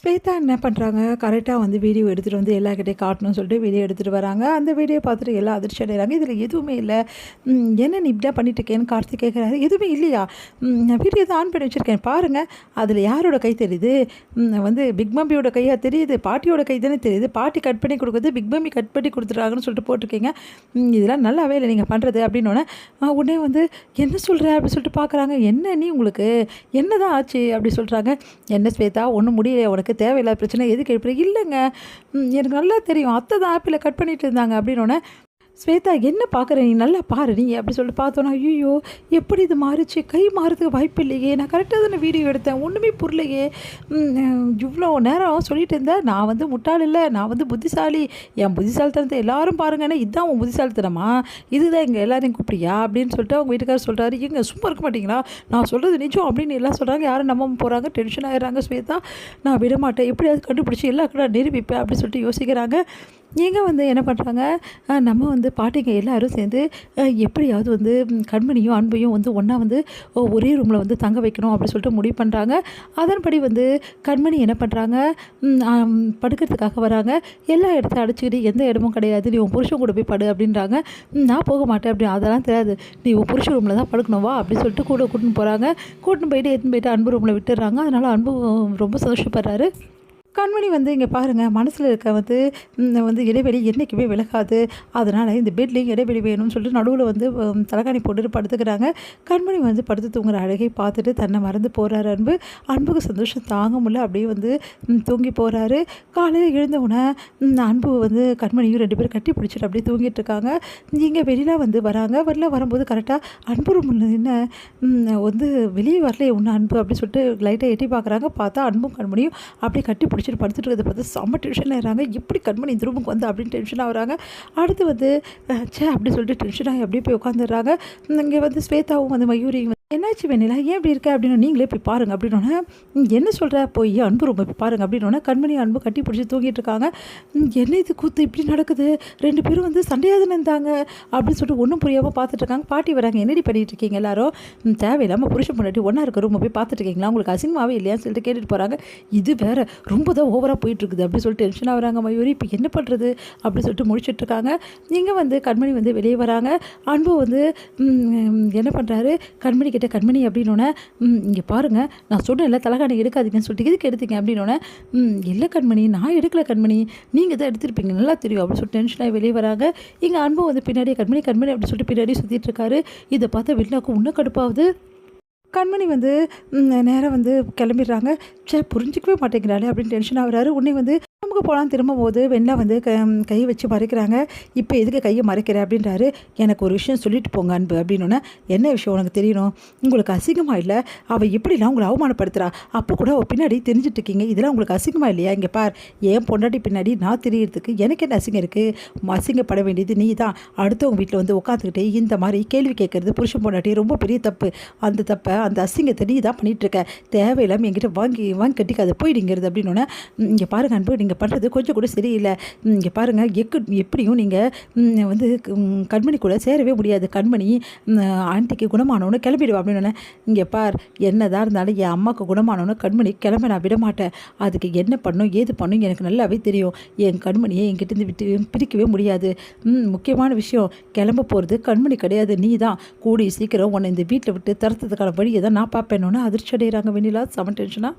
ஸ்வேதா என்ன பண்ணுறாங்க, கரெக்டாக வந்து வீடியோ எடுத்துகிட்டு வந்து எல்லார்கிட்டையும் காட்டணும்னு சொல்லிட்டு வீடியோ எடுத்துகிட்டு வராங்க. அந்த வீடியோ பார்த்துட்டு எல்லாம் அதிர்ச்சி அடைகிறாங்க. இதில் எதுவுமே இல்லை. என்ன நீ இப்படியா பண்ணிட்டு இருக்கேன்னு கார்த்திக் கேட்குறாரு. எதுவுமே இல்லையா, நான் வீடியோ தான் ஆன் பண்ணி வச்சுருக்கேன் பாருங்கள், அதில் யாரோட கை தெரியுது, வந்து பிக் மம்மியோட கையாக தெரியுது, பாட்டியோட கை தானே தெரியுது, பாட்டி கட் பண்ணி கொடுக்குறது பிக் மம்மி கட் பண்ணி கொடுத்துட்றாங்கன்னு சொல்லிட்டு போட்டிருக்கீங்க. இதெல்லாம் நல்லாவே இல்லை நீங்கள் பண்ணுறது அப்படின்னோடனே உடனே வந்து என்ன சொல்கிற அப்படி சொல்லிட்டு பார்க்குறாங்க. என்ன நீ உங்களுக்கு என்ன தான் ஆச்சு அப்படி சொல்கிறாங்க. என்ன ஸ்வேதா ஒன்றும் முடியல, உனக்கு தேவையில்லாத பிரச்சனை எதுக்கு எழுப்புற? இல்லைங்க, எனக்கு நல்லா தெரியும், அத்தை தான் ஆப்பில் கட் பண்ணிட்டு இருந்தாங்க அப்படின்னோடனே ஸ்வேதா என்ன பார்க்குற நீ, நல்லா பாரு நீ அப்படி சொல்லிட்டு பார்த்தோன்னா, ஐயோ எப்படி இது மாறிச்சு, கை மாறதுக்கு வாய்ப்பு இல்லையே, நான் கரெக்டாக தானே வீடியோ எடுத்தேன், ஒன்றுமே புரியலையே, இவ்வளோ நேரம் சொல்லிட்டு இருந்தேன், நான் வந்து முட்டாள் இல்லை, நான் வந்து புத்திசாலி, என் புத்திசாலித்தனத்தை எல்லாரும் பாருங்கன்னா இதுதான் உன் புத்திசாலித்தனமா, இதுதான் எங்கள் எல்லாரையும் கூப்பிடியா அப்படின்னு சொல்லிட்டு அவங்க வீட்டுக்காரர் சொல்கிறாரு. எங்கே சும்மா இருக்க மாட்டிங்களா, நான் சொல்கிறது நிஜம் அப்படின்னு எல்லாம் சொல்கிறாங்க. யாரும் நம்ப போகிறாங்க, டென்ஷன் ஆகிடுறாங்க. ஸ்வேதா நான் விட மாட்டேன், எப்படியாவது கண்டுபிடிச்சி எல்லாருக்கும் நான் நிரூபிப்பேன் அப்படின்னு சொல்லிட்டு யோசிக்கிறாங்க. இங்கே வந்து என்ன பண்ணுறாங்க, நம்ம வந்து பாட்டிங்க எல்லோரும் சேர்ந்து எப்படியாவது வந்து கண்மணியும் அன்பையும் வந்து ஒன்றா வந்து ஒரே ரூமில் வந்து தங்க வைக்கணும் அப்படி சொல்லிட்டு முடிவு பண்ணுறாங்க. அதன்படி வந்து கண்மணி என்ன பண்ணுறாங்க, படுக்கிறதுக்காக வராங்க. எல்லா இடத்த அடிச்சுக்கிட்டு எந்த இடமும் கிடையாது, நீ உன் புருஷன் கூட போய் படு அப்படின்றாங்க. நான் போக மாட்டேன் அப்படி, அதெல்லாம் தெரியாது, நீ உன் புருஷன் ரூமில் தான் படுக்கணும் வா அப்படி சொல்லிட்டு கூட கூட்டின்னு போகிறாங்க. கூட்டின்னு போயிட்டு எடுத்துன்னு போயிட்டு அன்பு ரூமில் விட்டுடுறாங்க. அதனால் அன்பு ரொம்ப சந்தோஷப்படுறாரு. கண்மணி வந்து இங்கே பாருங்கள், மனசில் இருக்க வந்து இடைவெளி என்றைக்குமே விலகாது, அதனால் இந்த பெட்லேயும் இடைவெளி வேணும்னு சொல்லிட்டு நடுவில் வந்து தலைகாணி போட்டுட்டு படுத்துக்கிறாங்க. கண்மணி வந்து படுத்து தூங்குற அழகை பார்த்துட்டு தன்னை மறந்து போகிறாரு அன்பு. அன்புக்கு சந்தோஷம் தாங்க முடியல, அப்படியே வந்து தூங்கி போகிறாரு. காலையில் எழுந்தவுடனே அன்பு வந்து கண்மணியும் 2 பேரும் கட்டி பிடிச்சிட்டு அப்படியே தூங்கிட்டு இருக்காங்க. இங்கே வெளியில் வந்து வராங்க. வெளில வரும்போது கரெக்டாக அன்பு ரூம் என்ன வந்து வெளியே வரலையே ஒன்று அன்பு அப்படி சொல்லிட்டு லைட்டாக எட்டி பார்க்குறாங்க. பார்த்தா அன்பும் கண்மணியும் அப்படியே கட்டி பிடிச்சிட்டு படுத்துட்டு இருக்கிறத பார்த்து செம்ம டென்ஷன் ஆகிறாங்க. எப்படி கண்மணி இந்த ரூமுக்கு வந்து அப்படின்னு டென்ஷன் ஆகுறாங்க. அடுத்து வந்து அப்படி சொல்லிட்டு டென்ஷன் ஆகி அப்படியே போய் உட்காந்துடுறாங்க. இங்கே வந்து ஸ்வேதாவும் வந்து மயூரி என்னாச்சு வெண்ணிலா ஏன் இப்படி இருக்க அப்படின்னு, நீங்களே போய் பாருங்கள் அப்படின்னோடனே என்ன சொல்கிற, போய் அன்பு ரொம்ப போய் பாருங்கள் அப்படின்னோடனே கண்மணி அன்பு கட்டி பிடிச்சி தூங்கிட்டு இருக்காங்க. என்ன இது கூத்து இப்படி நடக்குது, 2 பேரும் வந்து சண்டையாதுன்னு இருந்தாங்க அப்படின்னு சொல்லிட்டு ஒன்றும் புரியாமல் பார்த்துட்டு இருக்காங்க. பாட்டி வராங்க, என்னடி பண்ணிட்டு இருக்கீங்க எல்லாரும், தேவையில்லாமல் புருஷன் பொண்டாட்டி ஒன்றா இருக்க ரூமை போய் பார்த்துட்டு இருக்கீங்களா, உங்களுக்கு அசிங்கமாகவே இல்லையான்னு சொல்லிட்டு கேட்டுட்டு போகிறாங்க. இது வேறு ரொம்ப தான் ஓவராக போயிட்டுருக்குது அப்படின்னு சொல்லிட்டு டென்ஷனாக வராங்க. மயூரி இப்போ என்ன பண்ணுறது அப்படின்னு சொல்லிட்டு முடிச்சுட்ருக்காங்க. இங்கே வந்து கண்மணி வந்து வெளியே வராங்க. அன்பு வந்து என்ன பண்ணுறாரு, கண்மணி கண்மணி அப்படின்னோடனே இங்கே பாருங்கள், நான் சொன்னேன்ல தலைகாணி எடுக்காதீங்கன்னு சொல்லிட்டு எதுக்கு எடுத்தீங்க அப்படின்னோடனே இல்லை கண்மணி நான் எடுக்கல கண்மணி, நீங்கள் தான் எடுத்துருப்பீங்க நல்லா தெரியும் அப்படின்னு சொல்லிட்டு டென்ஷனாக வெளியே வராங்க. இங்கே அன்பு வந்து பின்னாடி கண்மணி கண்மணி அப்படின்னு சொல்லிட்டு பின்னாடி சுற்றிட்டு இருக்காரு. இதை பார்த்தா வெளிநாக்கு இன்னும் கடுப்பாகுது. கண்மணி வந்து நேராக வந்து கிளம்பிடுறாங்க. புரிஞ்சிக்கவே மாட்டேங்கிறாளே அப்படின்னு டென்ஷன் ஆகுறாரு. உடனே வந்து நமக்கு போகலாம் திரும்ப போது வெண்ணா வந்து கையை வச்சு மறைக்கிறாங்க. இப்போ எதுக்கு கையை மறைக்கிற அப்படின்றாரு. எனக்கு ஒரு விஷயம் சொல்லிட்டு போங்க அன்பு அப்படின்னோடனே, என்ன விஷயம் உனக்கு தெரியணும், உங்களுக்கு அசிங்கமாக இல்லை, அவள் எப்படிலாம் உங்களை அவமானப்படுத்துகிறா, அப்போ கூட அவள் பின்னாடி தெரிஞ்சுட்டு இருக்கீங்க, இதெல்லாம் உங்களுக்கு அசிங்கமாக இல்லையா, இங்கே பார் ஏன் பொண்டாட்டி பின்னாடி நான் தெரியறதுக்கு எனக்கு என்ன அசிங்கம் இருக்குது, அசிங்கப்பட வேண்டியது நீ தான், அடுத்தவங்க வீட்டில் வந்து உட்காந்துக்கிட்டே இந்த மாதிரி கேள்வி கேட்குறது புருஷன் பொண்டாட்டி ரொம்ப பெரிய தப்பு, அந்த தப்பை அந்த அசிங்கத்தை நீ தான் பண்ணிகிட்ருக்க, தேவையில்லாமல் என்கிட்ட வாங்கி கட்டிக்காத போயிடுங்கிறது அப்படின்னோடனே, இங்கே பாருங்கள் அன்பு நீங்கள் பண்ணுறது கொஞ்சம் கூட சரியில்லை, இங்கே பாருங்கள் எப்படியும் நீங்கள் வந்து கண்மணி கூட சேரவே முடியாது, கண்மணி ஆண்டிக்கு குணமானவனு கிளம்பிடுவா அப்படின்னோடனே, இங்கே பார் என்னதான் இருந்தாலும் என் அம்மாவுக்கு குணமானவனு கண்மணி கிளம்ப நான் விட மாட்டேன், அதுக்கு என்ன பண்ணும் ஏது பண்ணும் எனக்கு நல்லாவே தெரியும், என் கண்மணியை என்கிட்ட விட்டு பிரிக்கவே முடியாது, முக்கியமான விஷயம் கிளம்ப போகிறது கண்மணி கிடையாது நீ தான், கூடி சீக்கிரம் உன்னை இந்த வீட்டில் விட்டு தரத்துக்கான வழியை தான் நான் பார்ப்பேன்னு அதிர்ச்சி அடைகிறாங்க. வெண்ணிலா செம டென்ஷனாக